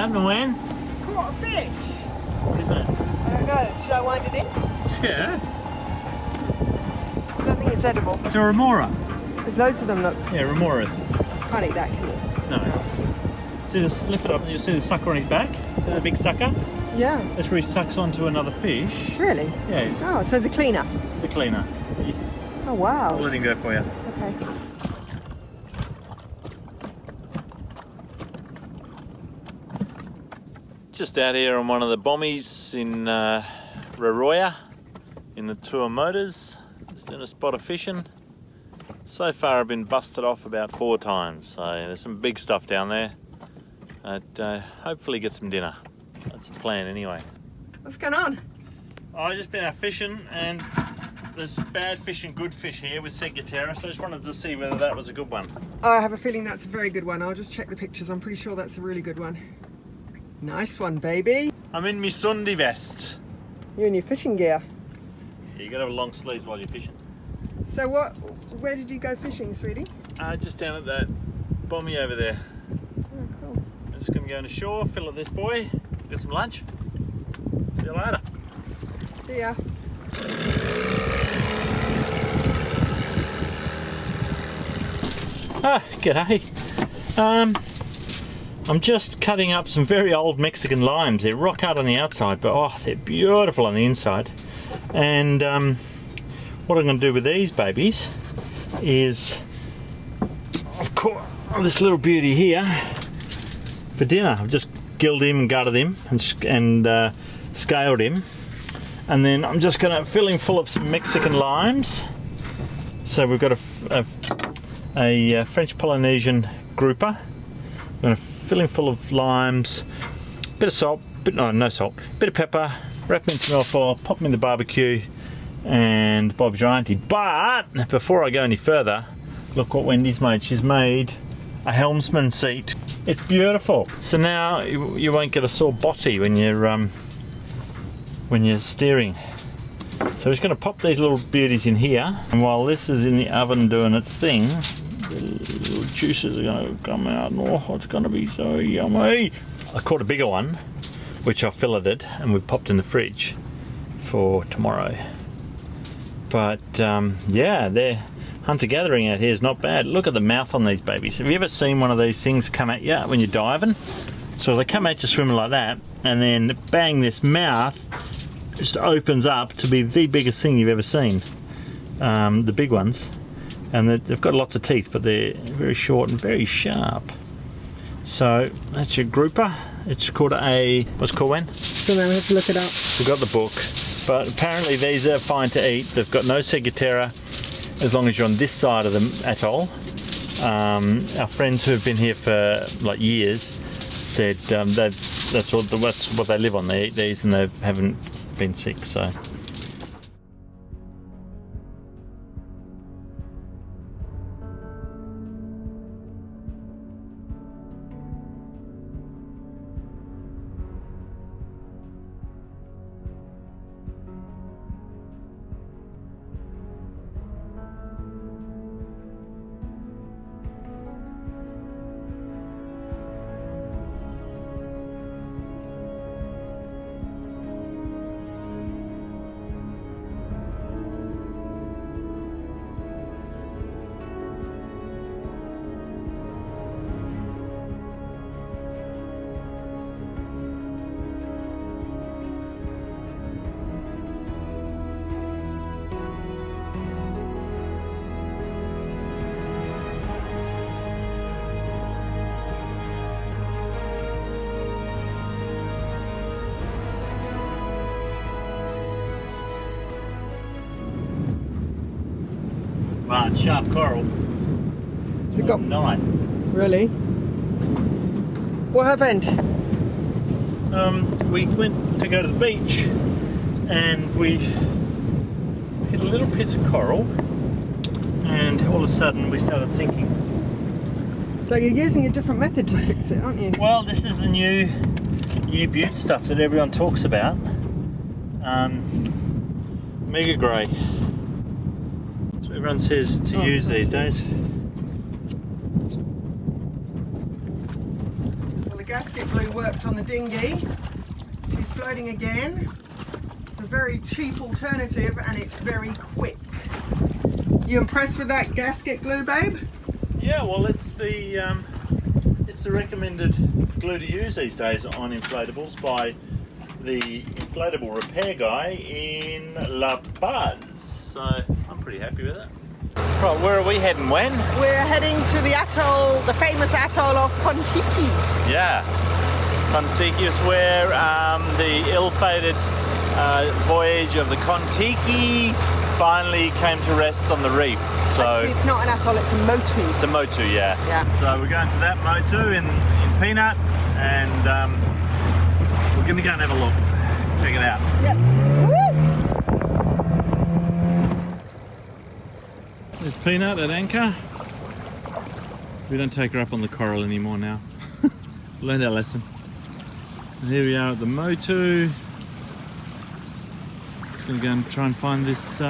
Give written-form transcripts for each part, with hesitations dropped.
happening, Wen? Caught a fish. What is that? I don't know. Should I wind it in? Yeah. I don't think it's edible. It's a remora. There's loads of them, look. Yeah, remoras. Can't eat that, can you? No. See this? Lift it up and you'll see the sucker on his back. See the big sucker? Yeah. That's where he sucks onto another fish. Really? Yeah. Oh, so it's a cleaner. It's a cleaner. Oh, wow. I'll let him go for you. Okay. Just out here on one of the bombies in Raroia in the Tuamotus. Just doing a spot of fishing. So far I've been busted off about 4 times, so there's some big stuff down there. Hopefully get some dinner. That's the plan anyway. What's going on? I've just been out fishing and there's bad fish and good fish here with Singularity, so I just wanted to see whether that was a good one. Oh, I have a feeling that's a very good one. I'll just check the pictures. I'm pretty sure that's a really good one. Nice one, baby. I'm in my Sunday vest. You're in your fishing gear. Yeah, you gotta have long sleeves while you're fishing. So where did you go fishing, sweetie? Just down at that bomby over there. Oh, cool. I'm just gonna go on the shore, fill up this boy, get some lunch. See you later. See ya. G'day. I'm just cutting up some very old Mexican limes. They're rock hard on the outside, but oh, they're beautiful on the inside. And what I'm going to do with these babies is, I've caught this little beauty here for dinner. I've just gilled him and gutted him and scaled him. And then I'm just going to fill him full of some Mexican limes. So we've got a French Polynesian grouper. I'm going to fill him full of limes, bit of salt, no salt, bit of pepper, wrap him in some alfoil, pop him in the barbecue, and Bob's your auntie. But before I go any further, look what Wendy's made. She's made a helmsman seat. It's beautiful. So now you won't get a sore botty when you're steering. So I'm just going to pop these little beauties in here, and while this is in the oven doing its thing, the little juices are going to come out. Oh, it's going to be so yummy. I caught a bigger one, which I filleted and we popped in the fridge for tomorrow. But yeah, their hunter-gathering out here is not bad. Look at the mouth on these babies. Have you ever seen one of these things come at you when you're diving? So they come at you swimming like that, and then bang, this mouth just opens up to be the biggest thing you've ever seen. The big ones. And they've got lots of teeth, but they're very short and very sharp. So that's your grouper. It's called what's it called, Wen? So now we have to look it up. We've got the book, but apparently these are fine to eat. They've got no Singularity as long as you're on this side of the atoll. Our friends who have been here for like years said that's what they live on. They eat these and they haven't been sick. So. Right, sharp coral. Has it got knife? Really? What happened? We went to go to the beach and we hit a little piece of coral and all of a sudden we started sinking. So you're using a different method to fix it, aren't you? Well, this is the new butte stuff that everyone talks about. Mega grey. That's what everyone says to use these days. Well, the gasket blew worked on the dinghy. She's floating again. It's a very cheap alternative and it's very quick. You impressed with that gasket glue, babe? Yeah, well, it's the recommended glue to use these days on inflatables by the inflatable repair guy in La Paz. So I'm pretty happy with it. Right, where are we heading, Wen? We're heading to the atoll, the famous atoll of Kon Tiki. Yeah, Kon Tiki is where the ill-fated voyage of the Kon Tiki finally came to rest on the reef. So actually, it's not an atoll, it's a motu. It's a motu, yeah. So we're going to that motu in Peanut, and we're going to go and have a look. Check it out. Yep. There's Peanut at anchor. We don't take her up on the coral anymore now. Learned our lesson. And here we are at the motu. Just going to go and try and find this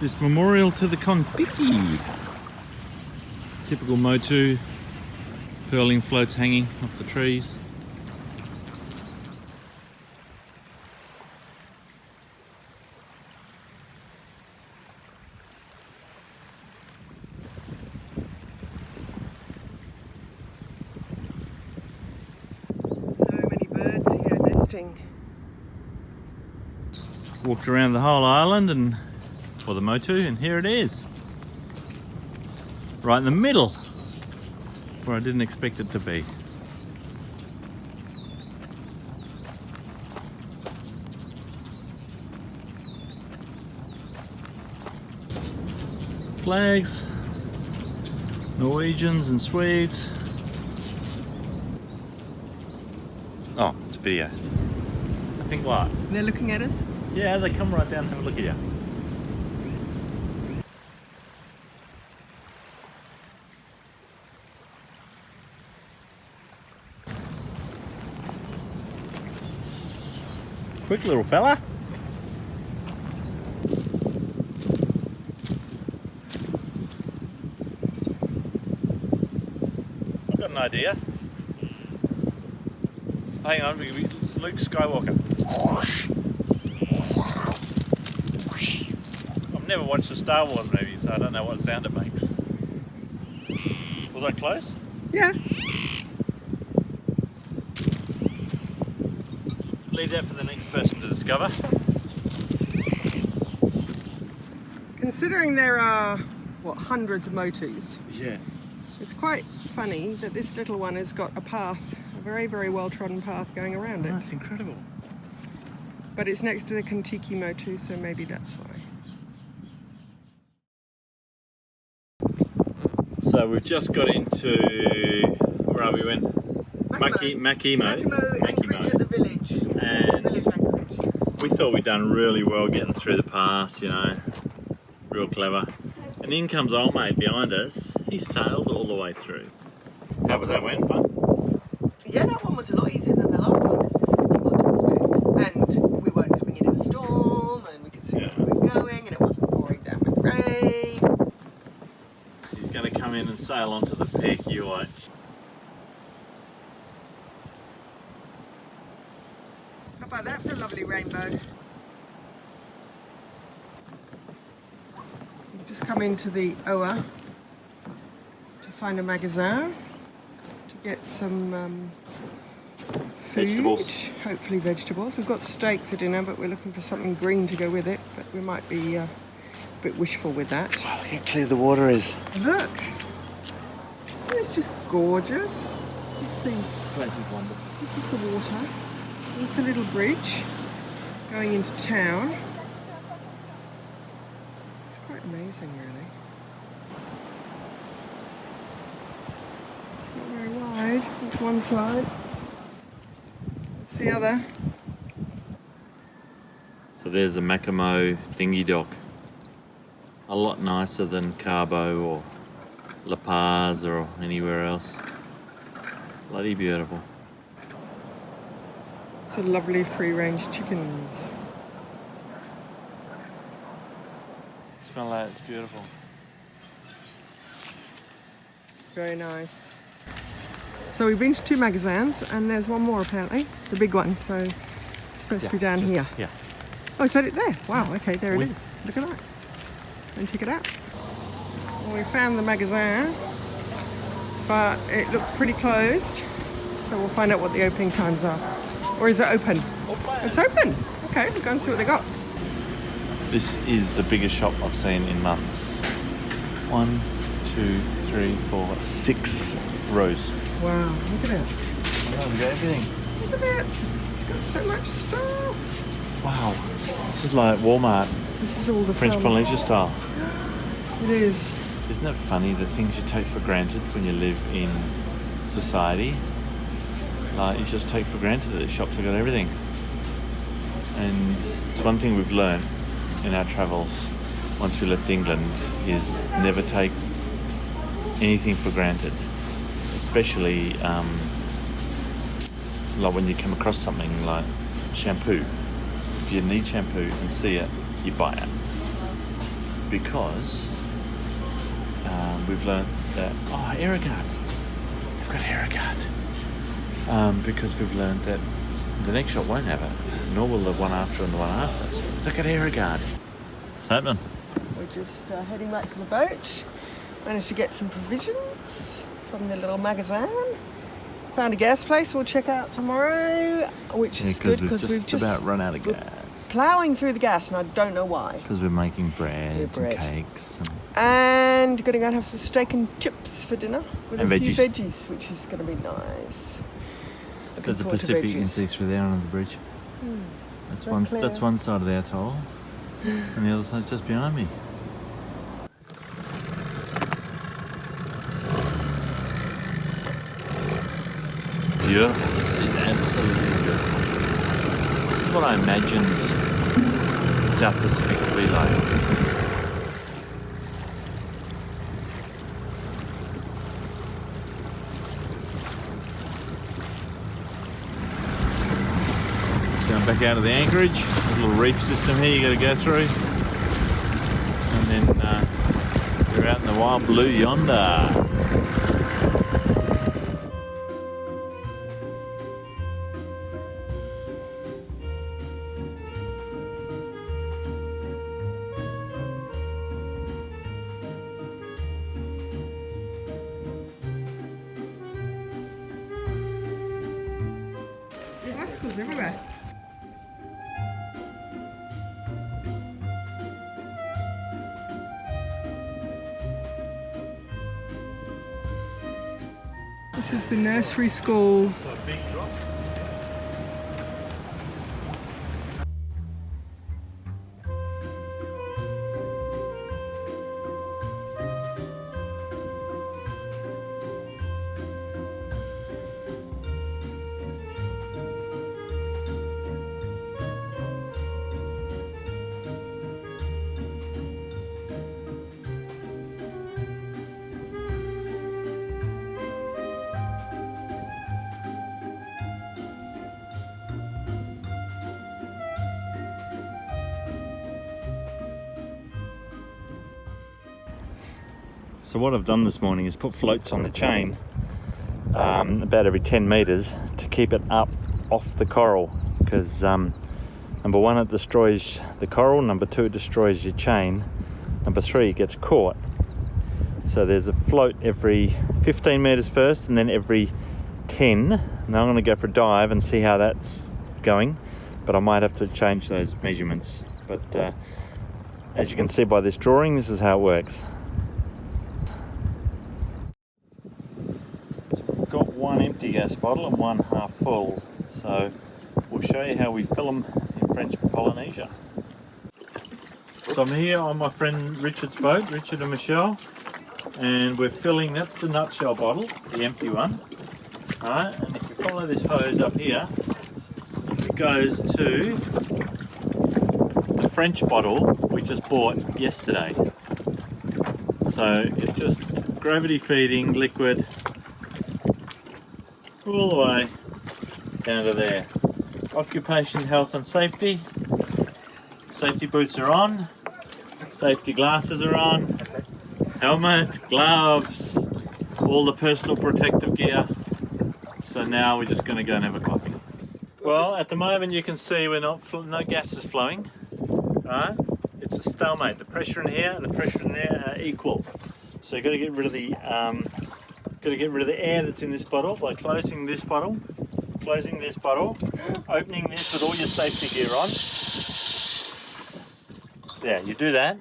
this memorial to the Kon Tiki. Typical motu. Pearling floats hanging off the trees. Walked around the whole island and for the motu, and here it is, right in the middle where I didn't expect it to be. Flags, Norwegians and Swedes. Oh, it's video. I think what? They're looking at us? Yeah, they come right down and have a look at you. Quick little fella. I've got an idea. Hang on, Luke Skywalker. I've never watched a Star Wars movie, so I don't know what sound it makes. Was that close? Yeah. Leave that for the next person to discover. Considering there are, what, hundreds of motus, Yeah. it's quite funny that this little one has got a path, a very, very well-trodden path going around it. That's incredible. But it's next to the Kon Tiki motu, so maybe that's why. So we've just got into, where are we, Wen? Makemo. Anchorage at the village. And Village anchorage. we thought we'd done really well getting through the pass, you know, real clever. And in comes old mate behind us. He sailed all the way through. How was that, Wen? Fun? Yeah, that one was a lot easier than the last one because we said what to expect. And we weren't coming in a storm, and we could see where we were going, and it wasn't pouring down with rain. He's going to come in and sail onto the peak, you watch. How about that for a lovely rainbow? We've just come into the Oa to find a magasin to get some food. Vegetables. Hopefully vegetables. We've got steak for dinner, but we're looking for something green to go with it. But we might be a bit wishful with that. Wow, look how clear the water is. Look! Isn't this just gorgeous? This place is wonderful. This is the water. There's the little bridge going into town. It's quite amazing, really. It's not very wide. That's one side. That's the other. So there's the Makemo dinghy dock. A lot nicer than Cabo or La Paz or anywhere else. Bloody beautiful. Some lovely free-range chickens. Smell that, it's beautiful. Very nice. So we've been to 2 magazines and there's one more apparently, the big one. So it's supposed to be down here. Yeah. Oh, is that it there? Wow, okay, there it is. Look at that. And check it out. Well, we found the magazine, but it looks pretty closed. So we'll find out what the opening times are. Or is it open? It's open. Okay, we'll go and see what they got. This is the biggest shop I've seen in months. 1, 2, 3, 4, 6 rows. Wow, look at it. Oh, we got everything. Look at it. It's got so much stuff. Wow. This is like Walmart, This is all the French films. Polynesia style. It is. Isn't it funny the things you take for granted when you live in society? Like, you just take for granted that the shops have got everything. And it's one thing we've learned in our travels once we left England is never take anything for granted. Especially like when you come across something like shampoo. If you need shampoo and see it, you buy it. Because we've learned that, oh, Aerogard, they've got Aerogard. Because we've learned that the next shop won't have it, nor will the one after and the one after. So it's like an Aerogard. What's happening? We're just heading back to the boat. Managed to get some provisions from the little magazine. Found a gas place we'll check out tomorrow, which is good because we've just about run out of gas. Ploughing through the gas and I don't know why. Because we're making bread, Yeah, bread. and cakes. And gonna go and have some steak and chips for dinner with And a few veggies. veggies, which is gonna be nice. Looking There's a forward to Pacific you can veggies. see through there under the bridge. very clear. That's one side of the atoll, and the other side's just behind me. Beautiful. This is absolutely beautiful. This is what I imagined the South Pacific to be like. Going back out of the anchorage. There's a little reef system here you got to go through. And then you're out in the wild blue yonder. The icicles everywhere. This is the nursery school. So what I've done this morning is put floats on the chain about every 10 meters to keep it up off the coral, because number one, it destroys the coral, number two, it destroys your chain, number three, it gets caught. So there's a float every 15 meters first and then every 10. Now I'm going to go for a dive and see how that's going, but I might have to change those measurements. But as you can see by this drawing, this is how it works. Got one empty gas bottle and one half full, so we'll show you how we fill them in French Polynesia. So I'm here on my friend Richard's boat, Richard and Michelle, and we're filling, that's the nutshell bottle, the empty one. Alright, and if you follow this hose up here, it goes to the French bottle we just bought yesterday. So it's just gravity feeding liquid all the way down to there. Occupation, health and safety. Safety boots are on. Safety glasses are on. Helmet, gloves, all the personal protective gear. So now we're just going to go and have a coffee. Well, at the moment you can see we're no gas is flowing, right? It's a stalemate. The pressure in here and the pressure in there are equal. So you've got to get rid of the air that's in this bottle by closing this bottle, opening this with all your safety gear on. Yeah, you do that,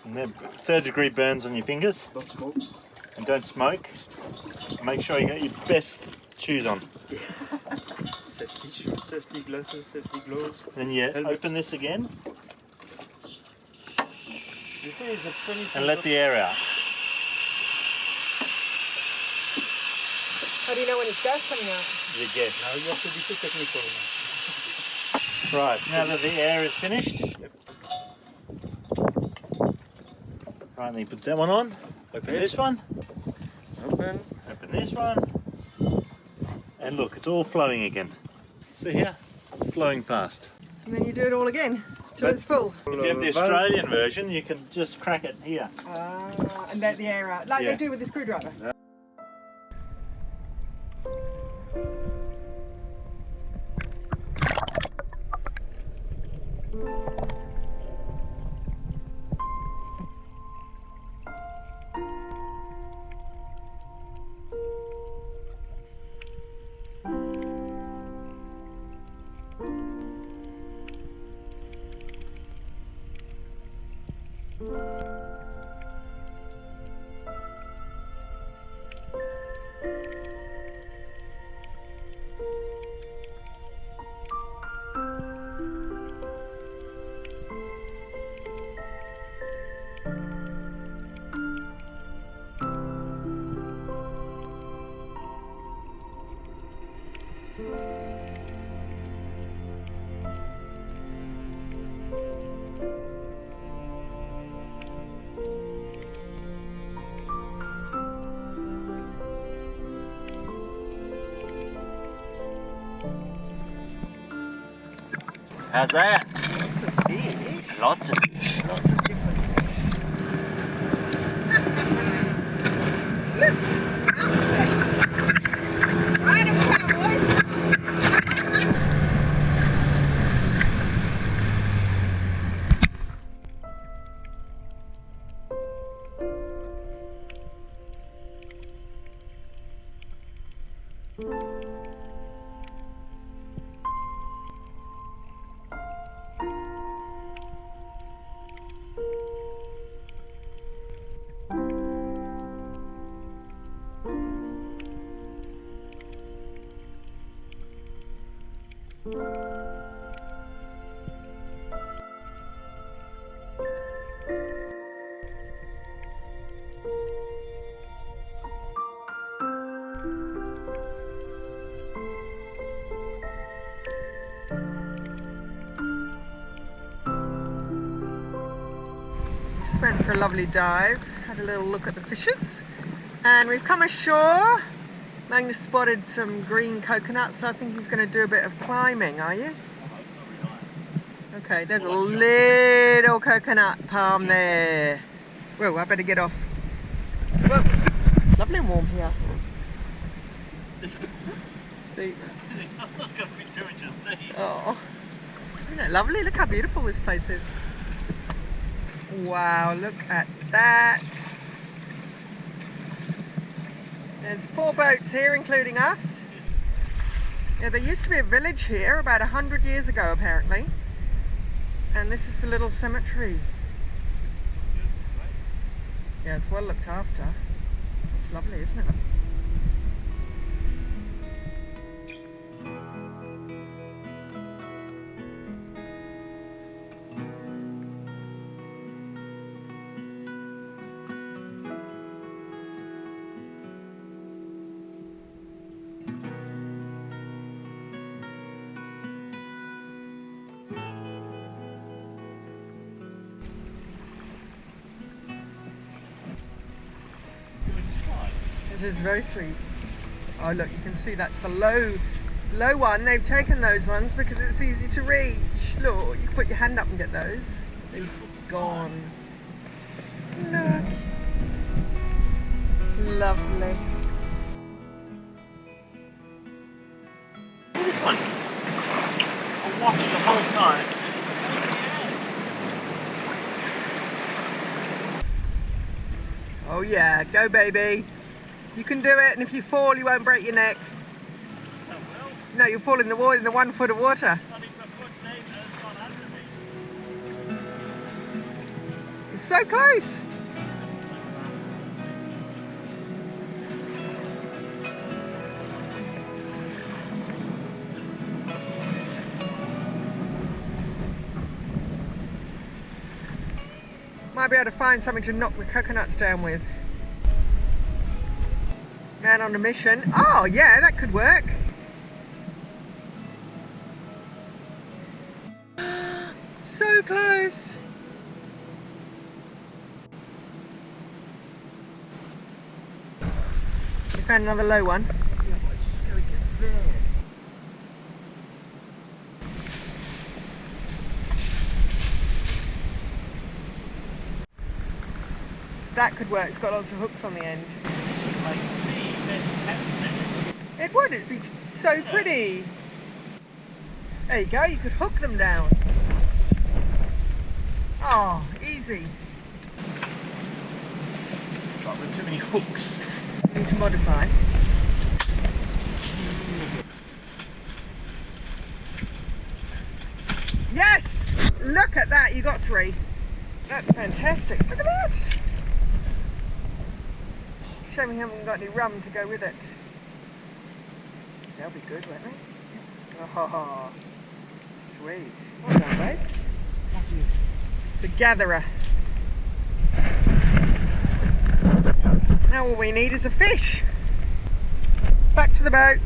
and then 3rd-degree burns on your fingers. Don't smoke. And don't smoke. Make sure you got your best shoes on. Safety shoes, safety glasses, safety gloves. Then you open this again This is a funny and let the air out. How do you know when it's gas coming out? You get. Now you have to be too technical now. Right, now that the air is finished, right, then you put that one on. Open Okay. this one. Open. Open this one. And look, it's all flowing again. See here? It's flowing fast. And then you do it all again till But- it's full. If you have the Australian version, you can just crack it here. And let the air out, like Yeah. they do with the screwdriver. How's that? Lots of fish. Right up, cowboy! Just went for a lovely dive, had a little look at the fishes, and we've come ashore. Magnus spotted some green coconuts, so I think he's going to do a bit of climbing, are you? Okay, there's a little coconut palm there. Whoa, I better get off. Whoa, lovely and warm here. See? It's going to be 2 inches deep. Oh, isn't it lovely? Look how beautiful this place is. Wow, look at that. There's 4 boats here, including us. Yeah, there used to be a village here about 100 years ago, apparently. And this is the little cemetery. Yeah, it's well looked after. It's lovely, isn't it? This is very sweet. Oh look, you can see that's the low one. They've taken those ones because it's easy to reach. Look, you can put your hand up and get those. They've gone. Look. Lovely. one. I'll watch the whole time. Oh yeah, go baby. You can do it, and if you fall, you won't break your neck. No, you'll fall in the water, in the 1 foot of water. It's so close. Might be able to find something to knock the coconuts down with. Man on a mission. Oh yeah, that could work. So close. We found another low one. That could work. It's got lots of hooks on the end. It would. It'd be so pretty. There you go. You could hook them down. Oh, easy. Got too many hooks. Need to modify. Yes! Look at that. You got 3. That's fantastic. Look at that. Shame we haven't got any rum to go with it. They'll be good, won't they? Oh, sweet. Well done, babe. The gatherer. Now all we need is a fish. Back to the boat.